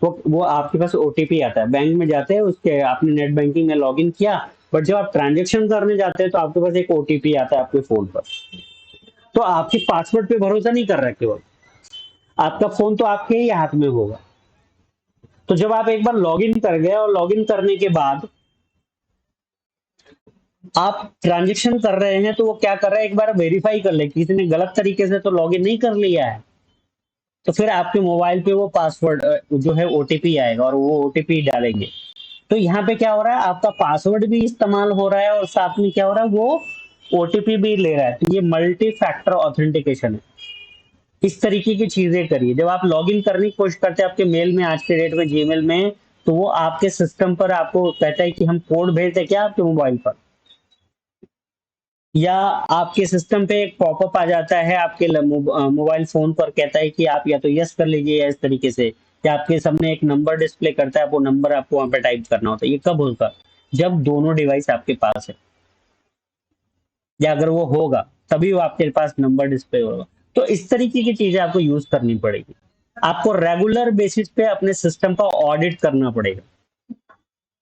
वो आपके पास ओटीपी आता है, बैंक में जाते हैं, उसके आपने नेट बैंकिंग में लॉगिन किया, बट जब आप ट्रांजेक्शन करने जाते हैं तो आपके पास एक ओटीपी आता है आपके फोन पर। तो आपके पासवर्ड पे भरोसा नहीं कर रहा केवल, आपका फोन तो आपके ही हाथ में होगा। तो जब आप एक बार लॉगिन कर गए, और लॉगिन करने के बाद आप ट्रांजेक्शन कर रहे हैं, तो वो क्या कर रहा है, एक बार वेरीफाई कर ले किसी ने गलत तरीके से तो लॉगिन नहीं कर लिया है, तो फिर आपके मोबाइल पे वो पासवर्ड जो है ओटीपी आएगा, और वो ओटीपी डालेंगे। तो यहाँ पे क्या हो रहा है, आपका पासवर्ड भी इस्तेमाल हो रहा है, और साथ में क्या हो रहा है, वो ओटीपी भी ले रहा है। तो ये मल्टी फैक्टर ऑथेंटिकेशन है। इस तरीके की चीजें करिए। जब आप लॉगिन करने की कोशिश करते हैं आपके मेल में, आज के डेट में जीमेल में, तो वो आपके सिस्टम पर आपको कहता है कि हम कोड भेज दें क्या आपके मोबाइल पर, या आपके सिस्टम पे एक पॉपअप आ जाता है आपके मोबाइल फोन पर, कहता है कि आप या तो यस कर लीजिए, या इस तरीके से, या आपके सामने एक नंबर डिस्प्ले करता है, वो नंबर आपको वहां पे टाइप करना होता है। ये कब होगा, जब दोनों डिवाइस आपके पास है, या अगर वो होगा तभी वो आपके पास नंबर डिस्प्ले होगा। तो इस तरीके की चीजें आपको यूज करनी पड़ेगी। आपको रेगुलर बेसिस पे अपने सिस्टम का ऑडिट करना पड़ेगा।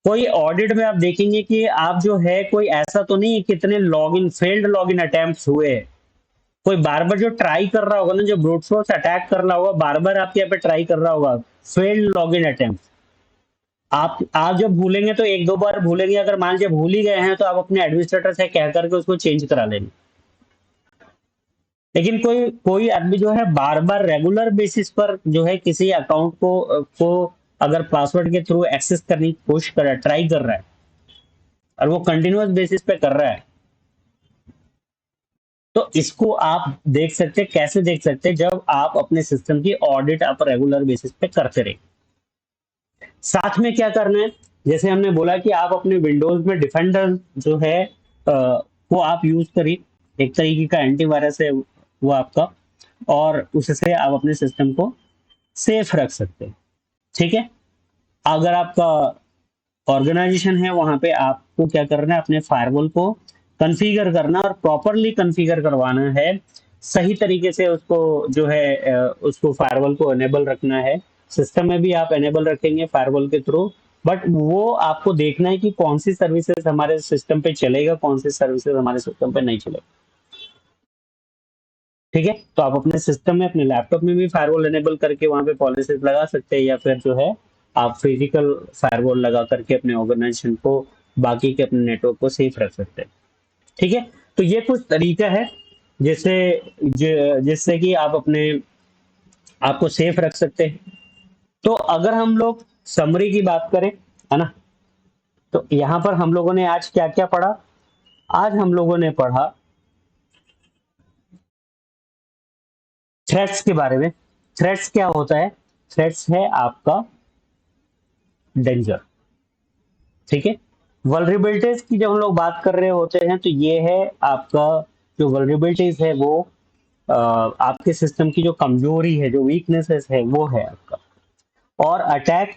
कोई ऑडिट में आप देखेंगे कि आप जो है, कोई ऐसा तो नहीं है कितने लॉगिन फेल्ड लॉगिन अटेम्प्ट्स हुए हैं। कोई बार बार जो ट्राई कर रहा होगा ना, जो ब्रूट फोर्स अटैक कर रहा होगा, बार बार आपके यहाँ पे ट्राई कर रहा होगा, फेल्ड लॉगिन अटेम्प्ट। आप जब भूलेंगे तो एक दो बार भूलेंगे, अगर मान लीजिए भूल ही गए हैं तो आप अपने एडमिनिस्ट्रेटर से कह करके उसको चेंज करा लेंगे। लेकिन कोई कोई आदमी जो है बार बार रेगुलर बेसिस पर जो है किसी अकाउंट को अगर पासवर्ड के थ्रू एक्सेस करने की कोशिश कर रहा है, ट्राई कर रहा है, और वो कंटिन्यूअस बेसिस पे कर रहा है, तो इसको आप देख सकते हैं। कैसे देख सकते हैं, जब आप अपने सिस्टम की ऑडिट आप रेगुलर बेसिस पे करते रहे। साथ में क्या करना है, जैसे हमने बोला कि आप अपने विंडोज में डिफेंडर जो है वो आप यूज करिए, एक तरीके का एंटीवायरस है वो आपका, और उससे आप अपने सिस्टम को सेफ रख सकते हैं। ठीक है। अगर आपका ऑर्गेनाइजेशन है, वहां पे आपको क्या करना है, अपने फायरवॉल को कॉन्फ़िगर करना, और प्रॉपरली कॉन्फ़िगर करवाना है, सही तरीके से उसको जो है उसको फायरवॉल को एनेबल रखना है। सिस्टम में भी आप एनेबल रखेंगे फायरवॉल के थ्रू, बट वो आपको देखना है कि कौन सी सर्विसेज हमारे सिस्टम पे चलेगा, कौन सी सर्विसेज हमारे सिस्टम पे नहीं चलेगा। ठीक है, तो आप अपने सिस्टम में, अपने लैपटॉप में भी फायरवॉल एनेबल करके वहां पे पॉलिसीज लगा सकते हैं, या फिर जो है आप फिजिकल फायरवॉल लगा करके अपने ऑर्गेनाइजेशन को, बाकी के अपने नेटवर्क को सेफ रख सकते हैं। ठीक है, तो ये कुछ तरीका है जिससे जिससे कि आप अपने आपको सेफ रख सकते हैं। तो अगर हम लोग समरी की बात करें, है ना, तो यहाँ पर हम लोगों ने आज क्या क्या पढ़ा। आज हम लोगों ने पढ़ा थ्रेट्स के बारे में। थ्रेट्स क्या होता है? थ्रेट्स है आपका डेंजर। ठीक है, वल्नरेबिलिटीज की जब हम लोग बात कर रहे होते हैं तो ये है आपका, जो वल्नरेबिलिटीज है वो आपके सिस्टम की जो कमजोरी है, जो वीकनेसेस है, वो है आपका। और अटैक,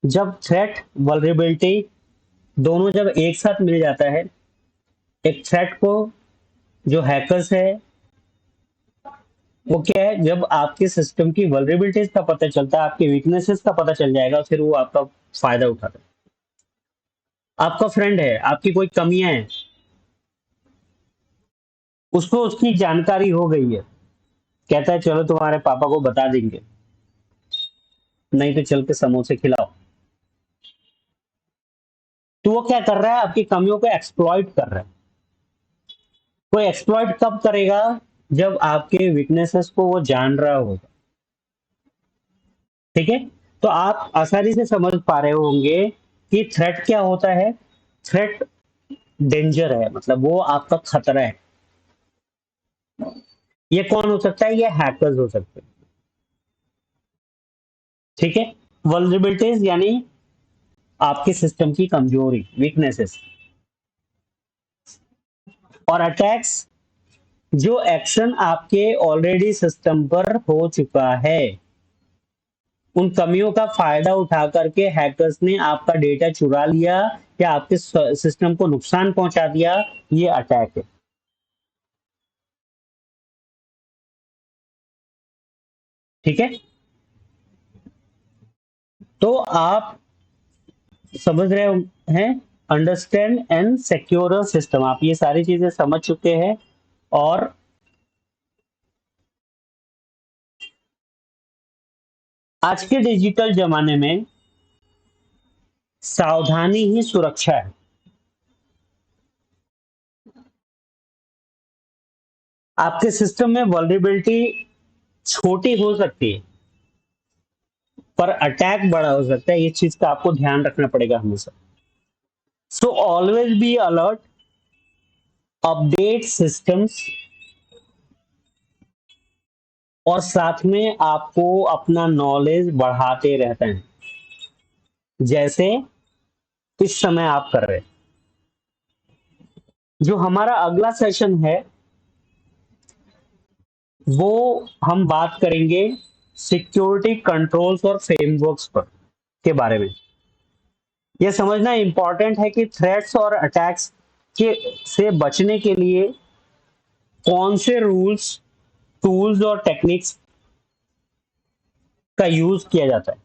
जब थ्रेट वल्नरेबिलिटी दोनों जब एक साथ मिल जाता है, एक थ्रेट को, जो हैकर्स है, वो क्या है, जब आपके सिस्टम की वल्नरेबिलिटीज का पता चलता है, आपके वीकनेसेस का पता चल जाएगा, फिर वो आपका फायदा उठाता है। आपका फ्रेंड है, आपकी कोई कमियां हैं, उसको उसकी जानकारी हो गई है, कहता है चलो तुम्हारे पापा को बता देंगे, नहीं तो चल के समोसे खिलाओ। तो वो क्या कर रहा है, आपकी कमियों को एक्सप्लॉइट कर रहा है। कोई एक्सप्लॉइट कब करेगा? जब आपके वीकनेसेस को वो जान रहा होगा। ठीक है, तो आप आसानी से समझ पा रहे होंगे कि थ्रेट क्या होता है। थ्रेट डेंजर है, मतलब वो आपका खतरा है। ये कौन हो सकता है? ये हैकर्स हो सकते हैं। ठीक है, वल्नरेबिलिटीज यानी आपके सिस्टम की कमजोरी, वीकनेसेस। और अटैक्स, जो एक्शन आपके ऑलरेडी सिस्टम पर हो चुका है, उन कमियों का फायदा उठा करके हैकर्स ने आपका डेटा चुरा लिया या आपके सिस्टम को नुकसान पहुंचा दिया, ये अटैक है। ठीक है, तो आप समझ रहे हैं, अंडरस्टैंड एंड सिक्योर सिस्टम, आप ये सारी चीजें समझ चुके हैं। और आज के डिजिटल जमाने में सावधानी ही सुरक्षा है। आपके सिस्टम में वल्नरेबिलिटी छोटी हो सकती है, पर अटैक बड़ा हो सकता है, ये चीज का आपको ध्यान रखना पड़ेगा हमेशा। So always be alert, update systems, और साथ में आपको अपना नॉलेज बढ़ाते रहते हैं, जैसे इस समय आप कर रहे हैं। जो हमारा अगला सेशन है, वो हम बात करेंगे सिक्योरिटी कंट्रोल्स और फ्रेमवर्क्स पर के बारे में। यह समझना इंपॉर्टेंट है कि थ्रेट्स और अटैक्स के से बचने के लिए कौन से रूल्स, टूल्स और टेक्निक्स का यूज किया जाता है।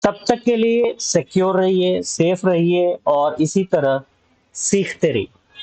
तब तक के लिए सिक्योर रहिए, सेफ रहिए और इसी तरह सीखते रहिए।